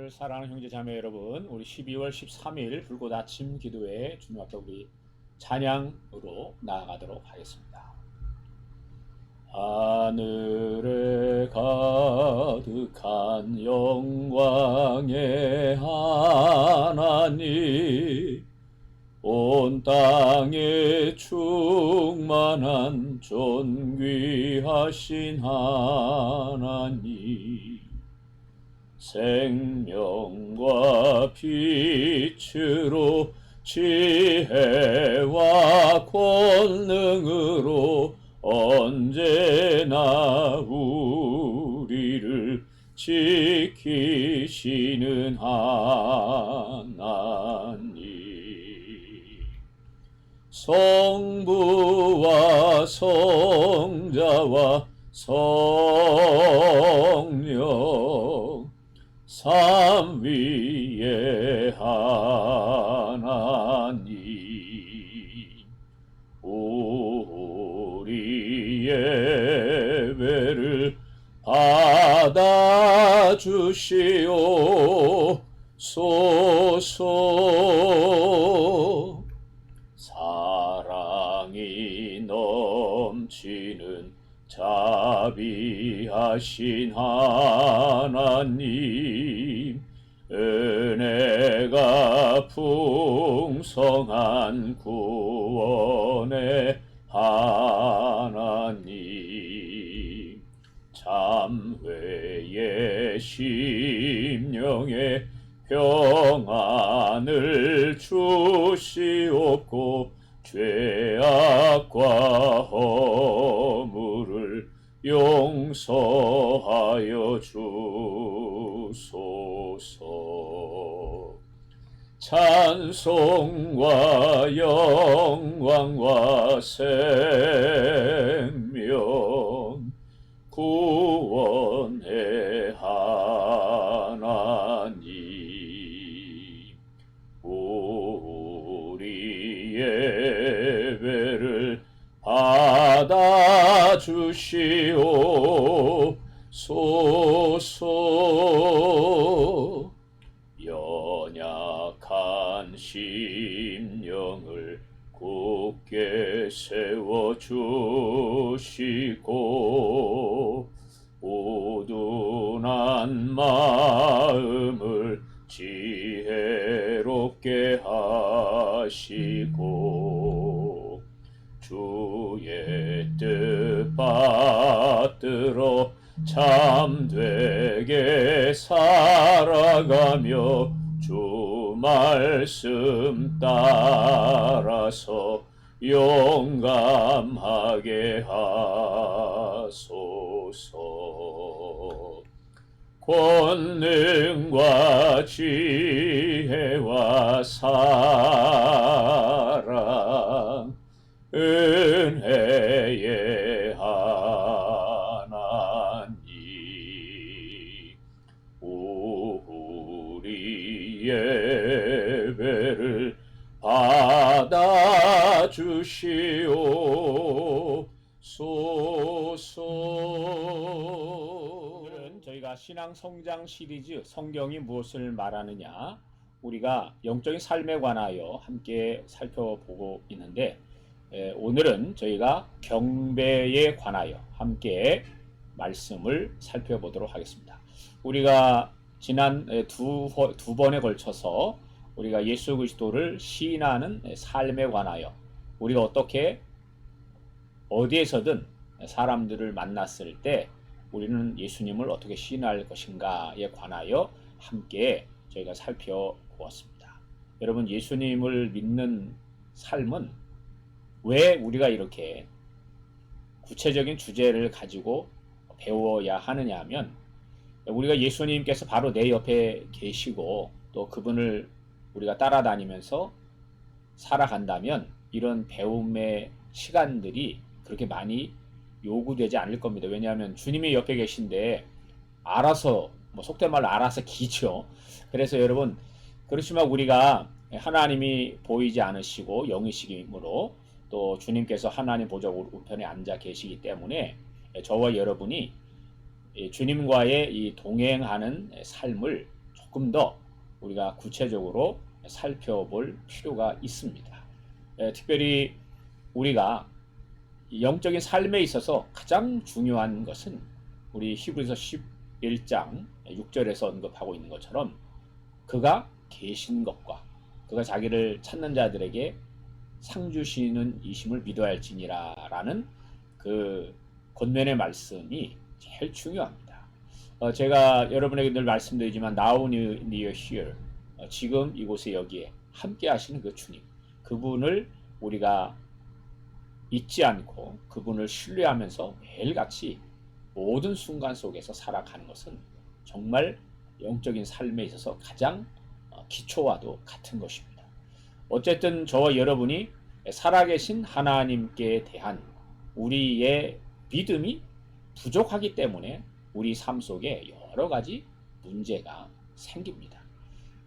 오늘 사랑하는 형제 자매 여러분, 우리 12월 13일 불꽃 아침 기도회 주님 앞에 우리 찬양으로 나아가도록 하겠습니다. 하늘에 가득한 영광의 하나님, 온 땅에 충만한 존귀하신 하나님, 생명과 빛으로 지혜와 권능으로 언제나 우리를 지키시는 하나님, 성부와 성자와 성령 삼위의 하나님, 우리 예배를 받아주시옵소서. 사랑이 넘치는 자비하신 하나님, 은혜가 풍성한 구원의 하나님, 참회의 심령에 평안을 주시옵고 죄악과 허물을 용서하여 주소서. 찬송과 영광과 생명 구원의 하나님, 우리 예배를 받아주시옵소서. 연약한 심령을 굳게 세워주시고 우둔한 마음을 지혜롭게 하시고 주의 뜻 받들어 참되게 살아가며 주 말씀 따라서 용감하게 하소서. 권능과 지혜와 사랑 은혜의 하나님, 우리 예배를 받아주시옵소서. 오늘은 저희가 신앙 성장 시리즈 성경이 무엇을 말하느냐, 우리가 영적인 삶에 관하여 함께 살펴보고 있는데, 오늘은 저희가 경배에 관하여 함께 말씀을 살펴보도록 하겠습니다. 우리가 지난 두 번에 걸쳐서 우리가 예수 그리스도를 시인하는 삶에 관하여, 우리가 어떻게 어디에서든 사람들을 만났을 때 우리는 예수님을 어떻게 시인할 것인가에 관하여 함께 저희가 살펴보았습니다. 여러분, 예수님을 믿는 삶은 왜 우리가 이렇게 구체적인 주제를 가지고 배워야 하느냐 하면, 우리가 예수님께서 바로 내 옆에 계시고 또 그분을 우리가 따라다니면서 살아간다면 이런 배움의 시간들이 그렇게 많이 요구되지 않을 겁니다. 왜냐하면 주님이 옆에 계신데 알아서, 속된 말로 알아서 기죠. 그래서 여러분, 그렇지만 우리가 하나님이 보이지 않으시고 영이시므로 또 주님께서 하나님 보좌 우편에 앉아 계시기 때문에 저와 여러분이 주님과의 이 동행하는 삶을 조금 더 우리가 구체적으로 살펴볼 필요가 있습니다. 특별히 우리가 영적인 삶에 있어서 가장 중요한 것은 우리 히브리서 11장 6절에서 언급하고 있는 것처럼 그가 계신 것과 그가 자기를 찾는 자들에게 상 주시는 이심을 믿어야 할지니라 라는 그 권면의 말씀이 제일 중요합니다. 제가 여러분에게 늘 말씀드리지만 Now near here, 지금 이곳에 여기에 함께 하시는 그 주님, 그분을 우리가 잊지 않고 그분을 신뢰하면서 매일같이 모든 순간 속에서 살아가는 것은 정말 영적인 삶에 있어서 가장 기초와도 같은 것입니다. 어쨌든 저와 여러분이 살아계신 하나님께 대한 우리의 믿음이 부족하기 때문에 우리 삶 속에 여러 가지 문제가 생깁니다.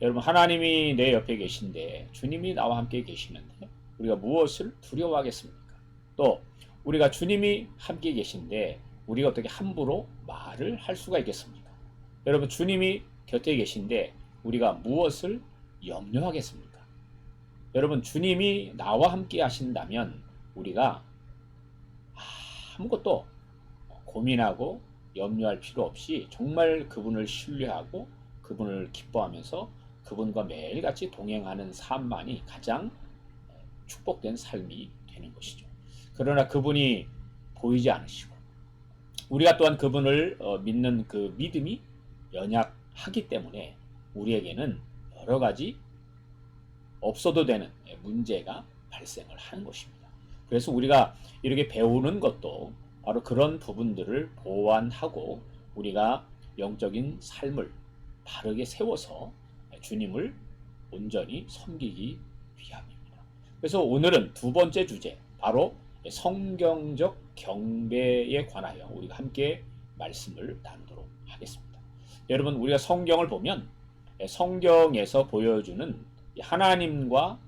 여러분, 하나님이 내 옆에 계신데, 주님이 나와 함께 계시는데 우리가 무엇을 두려워하겠습니까? 또 우리가 주님이 함께 계신데 우리가 어떻게 함부로 말을 할 수가 있겠습니까? 여러분, 주님이 곁에 계신데 우리가 무엇을 염려하겠습니까? 여러분, 주님이 나와 함께 하신다면 우리가 아무것도 고민하고 염려할 필요 없이 정말 그분을 신뢰하고 그분을 기뻐하면서 그분과 매일같이 동행하는 삶만이 가장 축복된 삶이 되는 것이죠. 그러나 그분이 보이지 않으시고 우리가 또한 그분을 믿는 그 믿음이 연약하기 때문에 우리에게는 여러 가지 없어도 되는 문제가 발생을 하는 것입니다. 그래서 우리가 이렇게 배우는 것도 바로 그런 부분들을 보완하고 우리가 영적인 삶을 바르게 세워서 주님을 온전히 섬기기 위함입니다. 그래서 오늘은 두 번째 주제, 바로 성경적 경배에 관하여 우리가 함께 말씀을 나누도록 하겠습니다. 여러분, 우리가 성경을 보면 성경에서 보여주는 하나님과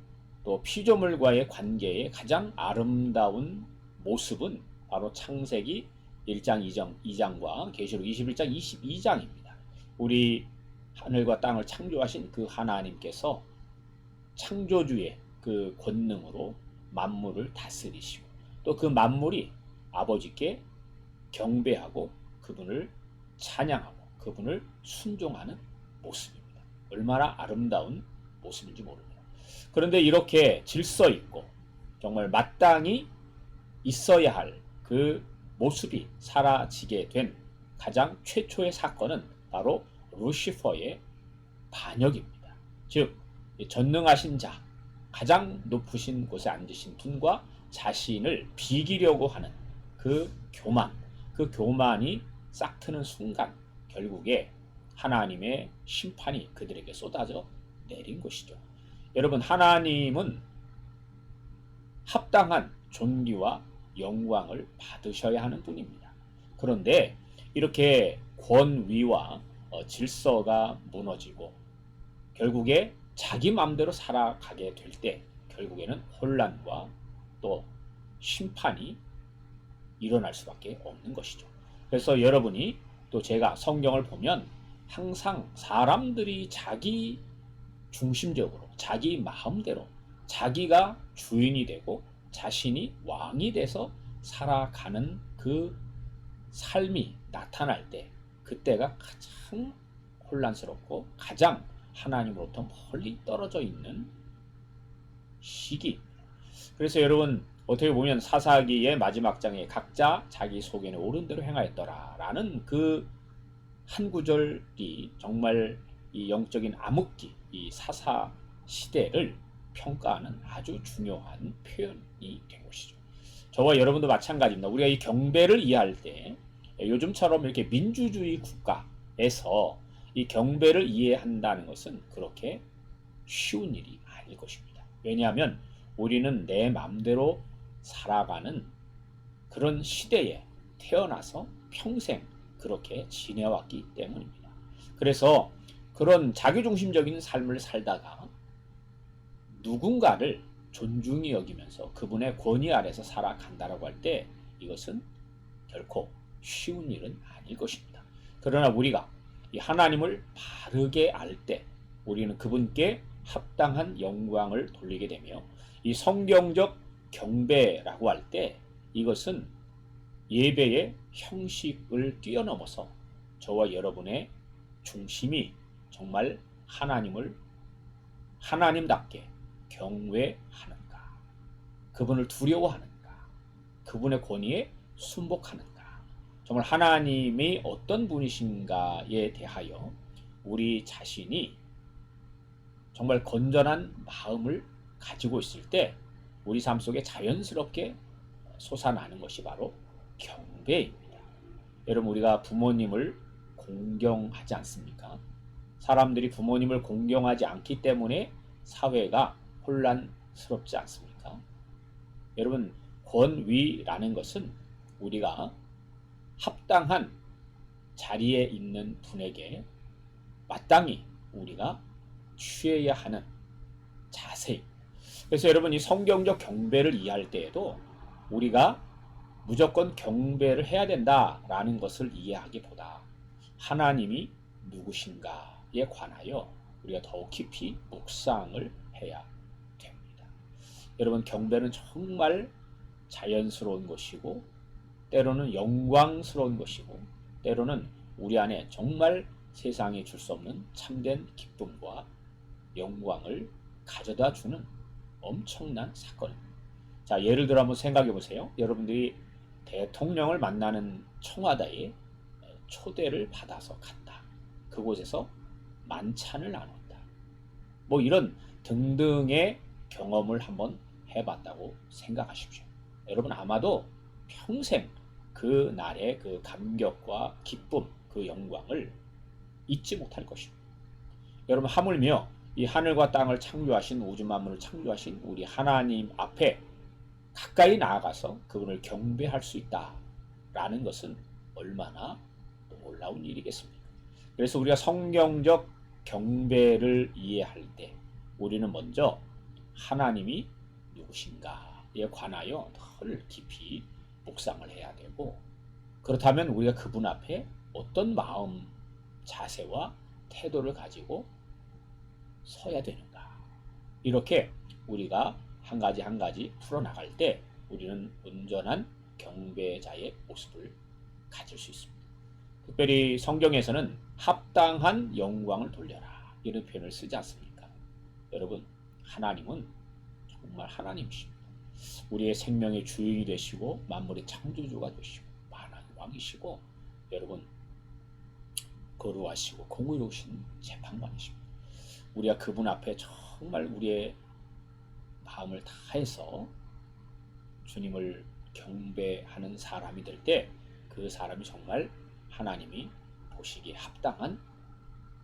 또 피조물과의 관계의 가장 아름다운 모습은 바로 창세기 1장 2장과 계시록 21장 22장입니다. 우리 하늘과 땅을 창조하신 그 하나님께서 창조주의 그 권능으로 만물을 다스리시고 또 그 만물이 아버지께 경배하고 그분을 찬양하고 그분을 순종하는 모습입니다. 얼마나 아름다운 모습인지 모릅니다. 그런데 이렇게 질서 있고 정말 마땅히 있어야 할 그 모습이 사라지게 된 가장 최초의 사건은 바로 루시퍼의 반역입니다. 즉 전능하신 자, 가장 높으신 곳에 앉으신 분과 자신을 비기려고 하는 그 교만이 싹트는 순간 결국에 하나님의 심판이 그들에게 쏟아져 내린 것이죠. 여러분, 하나님은 합당한 존귀와 영광을 받으셔야 하는 분입니다. 그런데 이렇게 권위와 질서가 무너지고 결국에 자기 마음대로 살아가게 될 때 결국에는 혼란과 또 심판이 일어날 수밖에 없는 것이죠. 그래서 여러분이 또 제가 성경을 보면 항상 사람들이 자기 중심적으로 자기 마음대로 자기가 주인이 되고 자신이 왕이 돼서 살아가는 그 삶이 나타날 때 그때가 가장 혼란스럽고 가장 하나님으로부터 멀리 떨어져 있는 시기입니다. 그래서 여러분, 어떻게 보면 사사기의 마지막 장에 각자 자기 속에는 옳은 대로 행하였더라 라는 그 한 구절이 정말 이 영적인 암흑기, 이 사사 시대를 평가하는 아주 중요한 표현이 된 것이죠. 저와 여러분도 마찬가지입니다. 우리가 이 경배를 이해할 때 요즘처럼 이렇게 민주주의 국가에서 이 경배를 이해한다는 것은 그렇게 쉬운 일이 아닐 것입니다. 왜냐하면 우리는 내 마음대로 살아가는 그런 시대에 태어나서 평생 그렇게 지내왔기 때문입니다. 그래서 그런 자기중심적인 삶을 살다가 누군가를 존중히 여기면서 그분의 권위 아래서 살아간다라고 할 때 이것은 결코 쉬운 일은 아닐 것입니다. 그러나 우리가 이 하나님을 바르게 알 때 우리는 그분께 합당한 영광을 돌리게 되며, 이 성경적 경배라고 할 때 이것은 예배의 형식을 뛰어넘어서 저와 여러분의 중심이 정말 하나님을 하나님답게 경외하는가, 그분을 두려워하는가, 그분의 권위에 순복하는가, 정말 하나님이 어떤 분이신가에 대하여 우리 자신이 정말 건전한 마음을 가지고 있을 때 우리 삶 속에 자연스럽게 솟아나는 것이 바로 경배입니다. 여러분, 우리가 부모님을 공경하지 않습니까? 사람들이 부모님을 공경하지 않기 때문에 사회가 혼란스럽지 않습니까? 여러분, 권위라는 것은 우리가 합당한 자리에 있는 분에게 마땅히 우리가 취해야 하는 자세. 그래서 여러분, 이 성경적 경배를 이해할 때에도 우리가 무조건 경배를 해야 된다라는 것을 이해하기보다 하나님이 누구신가에 관하여 우리가 더욱 깊이 묵상을 해야 됩니다. 여러분, 경배는 정말 자연스러운 것이고, 때로는 영광스러운 것이고, 때로는 우리 안에 정말 세상에 줄 수 없는 참된 기쁨과 영광을 가져다 주는 엄청난 사건입니다. 자, 예를 들어 한번 생각해 보세요. 여러분들이 대통령을 만나는 청와대에 초대를 받아서 갔다. 그곳에서 만찬을 나눴다. 뭐 이런 등등의 경험을 한번 해봤다고 생각하십시오. 여러분, 아마도 평생 그 날의 그 감격과 기쁨, 그 영광을 잊지 못할 것입니다. 여러분, 하물며 이 하늘과 땅을 창조하신, 우주 만물을 창조하신 우리 하나님 앞에 가까이 나아가서 그분을 경배할 수 있다라는 것은 얼마나 놀라운 일이겠습니까? 그래서 우리가 성경적 경배를 이해할 때 우리는 먼저 하나님이 누구신가에 관하여 덜 깊이 묵상을 해야 되고, 그렇다면 우리가 그분 앞에 어떤 마음, 자세와 태도를 가지고 서야 되는가, 이렇게 우리가 한 가지 한 가지 풀어나갈 때 우리는 온전한 경배자의 모습을 가질 수 있습니다. 특별히 성경에서는 합당한 영광을 돌려라, 이런 표현을 쓰지 않습니까? 여러분, 하나님은 정말 하나님이십니다. 우리의 생명의 주인이 되시고 만물의 창조주가 되시고 만왕의 왕이시고, 여러분, 거룩하시고 공의로우신 재판관이십니다. 우리가 그분 앞에 정말 우리의 마음을 다해서 주님을 경배하는 사람이 될 때 그 사람이 정말 하나님이 보시기에 합당한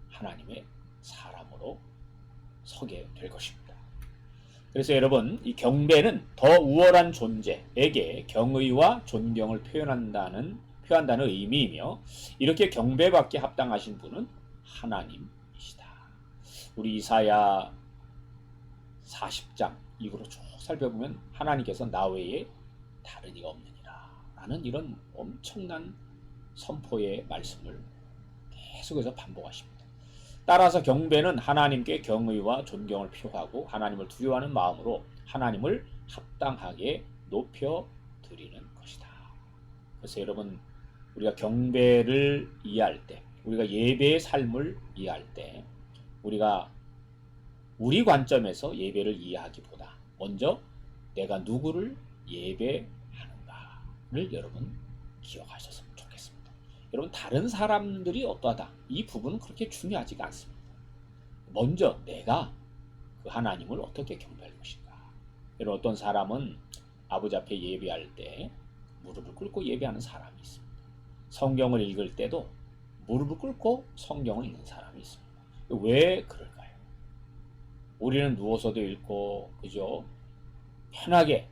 하나님의 사람으로 서게 될 것입니다. 그래서 여러분, 이 경배는 더 우월한 존재에게 경의와 존경을 표현한다는 의미이며, 이렇게 경배받기 합당하신 분은 하나님이시다. 우리 이사야 40장 이후로 쭉 살펴보면 하나님께서 나 외에 다른 이가 없느니라 라는 이런 엄청난 선포의 말씀을 계속해서 반복하십니다. 따라서 경배는 하나님께 경의와 존경을 표하고 하나님을 두려워하는 마음으로 하나님을 합당하게 높여드리는 것이다. 그래서 여러분, 우리가 경배를 이해할 때, 우리가 예배의 삶을 이해할 때 우리가 우리 관점에서 예배를 이해하기보다 먼저 내가 누구를 예배하는가를 여러분 기억하셨으면 좋겠습니다. 여러분, 다른 사람들이 어떠하다, 이 부분은 그렇게 중요하지가 않습니다. 먼저 내가 그 하나님을 어떻게 경배할 것인가. 여러분, 어떤 사람은 아버지 앞에 예배할 때 무릎을 꿇고 예배하는 사람이 있습니다. 성경을 읽을 때도 무릎을 꿇고 성경을 읽는 사람이 있습니다. 왜 그럴까요? 우리는 누워서도 읽고, 그죠? 편하게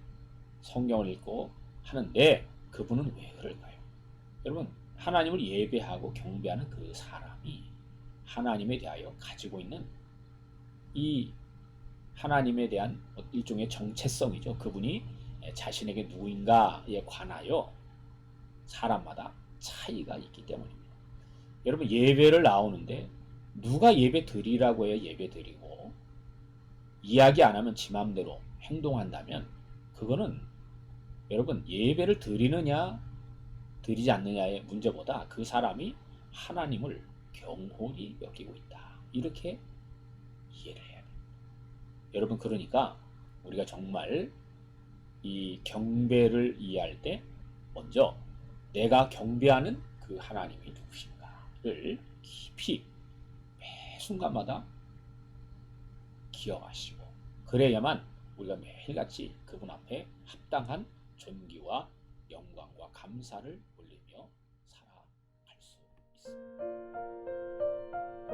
성경을 읽고 하는데 그분은 왜 그럴까요? 여러분, 하나님을 예배하고 경배하는 그 사람이 하나님에 대하여 가지고 있는 이 하나님에 대한 일종의 정체성이죠. 그분이 자신에게 누구인가에 관하여 사람마다 차이가 있기 때문입니다. 여러분 예배를 나오는데 누가 예배 드리라고 해요? 예배 드리고 이야기 안 하면 지 맘대로 행동한다면 그거는 여러분 예배를 드리느냐 드리지 않느냐의 문제보다 그 사람이 하나님을 경홀히 여기고 있다. 이렇게 이해를 해야 됩니다. 여러분 그러니까 우리가 정말 이 경배를 이해할 때 먼저 내가 경배하는 그 하나님이 누구신가를 깊이 매 순간마다 기억하시고 그래야만 우리가 매일같이 그분 앞에 합당한 존귀와 영광과 감사를 올리며 살아갈 수 있습니다.